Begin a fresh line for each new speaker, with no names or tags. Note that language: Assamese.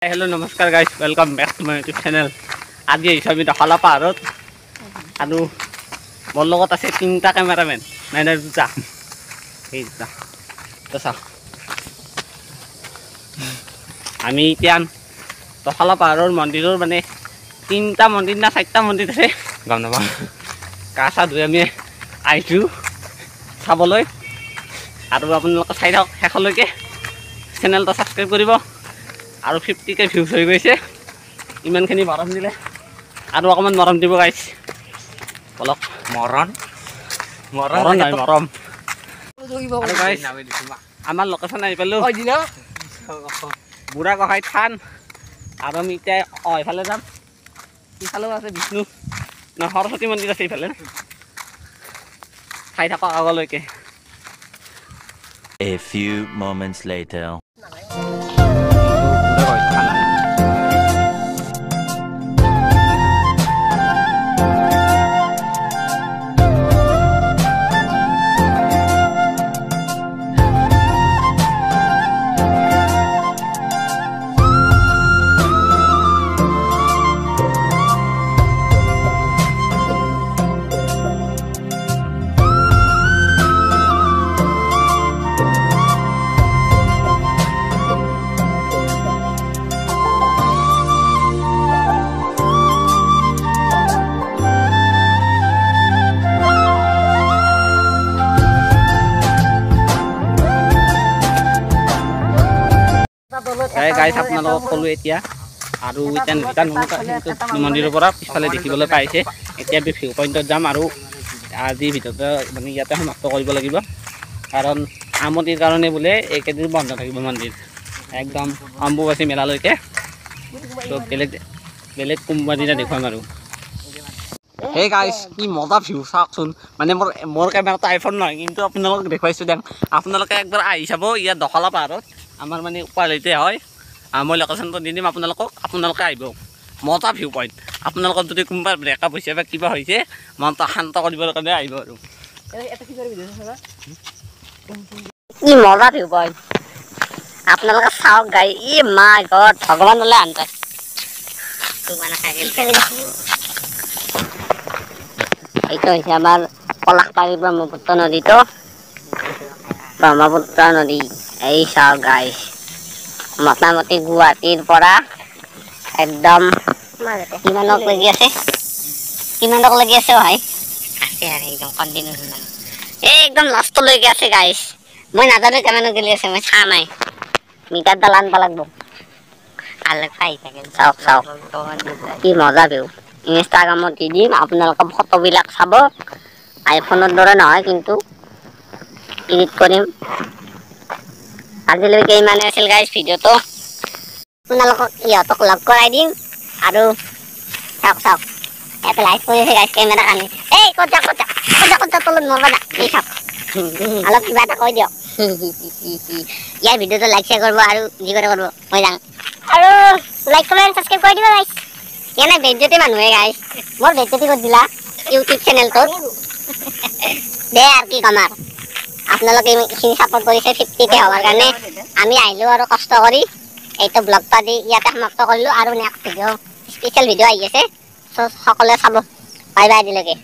Hello, namaskar guys. Welcome back to my YouTube channel. আজি আহিছো আমি দখলা পাহাৰত আৰু মোৰ লগত আছে তিনিটা কেমেৰামেন নাই দুটা এই দুটা তো চাওক আমি এতিয়া দখলা পাহাৰৰ মন্দিৰৰ মানে তিনিটা মন্দিৰ না চাৰিটা মন্দিৰ আছে গম নাপাওঁ গা চা ধুই আমি আহিছোঁ চাবলৈ আৰু আপোনালোকে চাই থাকক শেষলৈকে চেনেলটো ছাবস্ক্ৰাইব কৰিব আৰু 50K ভিউজ হৈ গৈছে ইমানখিনি মৰম দিলে আৰু অকমান মৰম দিব গাইছ বলক মৰম আৰু গাইছ আমাৰ লোকেশ্যন আহি পালোঁ বুঢ়া গোঁসাই থান আৰু আমি এতিয়া এইফালে যাম ইফালেও আছে বিষ্ণু ন সৰস্বতী মন্দিৰ আছে ইফালে চাই থাকক আগলৈকে
A few moments later.
গাইছ আপোনালোকক ক'লোঁ এতিয়া আৰু এতিয়া মন্দিৰৰ পৰা পিছফালে দেখিবলৈ পাইছে এতিয়া আমি ভিউ পইণ্টত যাম আৰু আজিৰ ভিতৰতে মানে ইয়াতে সমাপ্ত কৰিব লাগিব কাৰণ আমতিৰ কাৰণে বোলে এইকেইদিন বন্ধ থাকিব মন্দিৰ একদম অম্বুবাচী মেলালৈকে তো বেলেগ কোনোবা দিনা দেখুৱাম আৰু সেই গাইছ কি মজা ভিউ চাওকচোন মানে মোৰ কেমেৰাটো আইফোন নহয় কিন্তু আপোনালোকক দেখুৱাইছোঁ দিয়ক আপোনালোকে একবাৰ আহি চাব ইয়াত দখলা পাহাৰত আমাৰ মানে উপালিতে হয় মই লোকেশ্যনটো দি দিম আপোনালোকে আহিব মজা ভিউ পইণ্ট আপোনালোকৰ যদি কোনোবা ব্ৰেকআপ হৈছে বা কিবা হৈছে মনটো শান্ত কৰিবৰ কাৰণে আহিব আৰু
কি মজা ভিউ পইণ্ট আপোনালোকে চাওক গাই ই মাই গড ভগৱান ওলাই আনতে এইটো হৈছে আমাৰ পলাশবাৰী ব্ৰহ্মপুত্ৰ নদীটো ব্ৰহ্মপুত্ৰ নদী এই চাওক গাইছ মোটামুটি গুৱাহাটীৰ পৰা একদম কিমানক লাগি আছে ভাই আছে আৰু একদম কণ্টিনিউ এই একদম লাষ্টলৈকে আছে গাইছ মই নাজানো কিমানো গেলি আছে মই চা নাই মিটাৰডাল আনব লাগব আলক পাই থাকে চাওক কি মজা ভিউ ইনষ্টাগ্ৰামত দি দিম আপোনালোকে ফটোবিলাক চাব আইফোনৰ দৰে নহয় কিন্তু এডিট কৰিম আজিলৈকে ইমানে আছিল গাইছ ভিডিঅ'টো আপোনালোকক ইহঁতক লগ কৰাই দিম আৰু চাওক ইয়াতে লাইভ কৰি আছে গাইছ কেমেৰা কানি এই ক'ত যা তলত নৰবা যা এই চাওক অলপ কিবা এটা কৈ দিয়ক ইয়াৰ ভিডিঅ'টো লাইক শ্বেয়াৰ কৰিব আৰু যি কৰে কৰিব মই যাওঁ আৰু লাইক কমেণ্ট ছাবস্ক্ৰাইব কৰি দিব গাইছ এনে বেজ্জতি মানুহে গাইছ মোৰ বেজ্জতি কৰি দিলা ইউটিউব চেনেলটোত দে আৰু কি কম আৰু আপোনালোকে এইখিনি ছাপোৰ্ট কৰিছে 50K হোৱাৰ কাৰণে আমি আহিলোঁ আৰু কষ্ট কৰি এইটো ব্লগটো দি ইয়াতে সমাপ্ত কৰিলোঁ আৰু নেক্সট ভিডিঅ' স্পেচিয়েল ভিডিঅ' আহি আছে চ' সকলোৱে চাব বাই বাই আজিলৈকে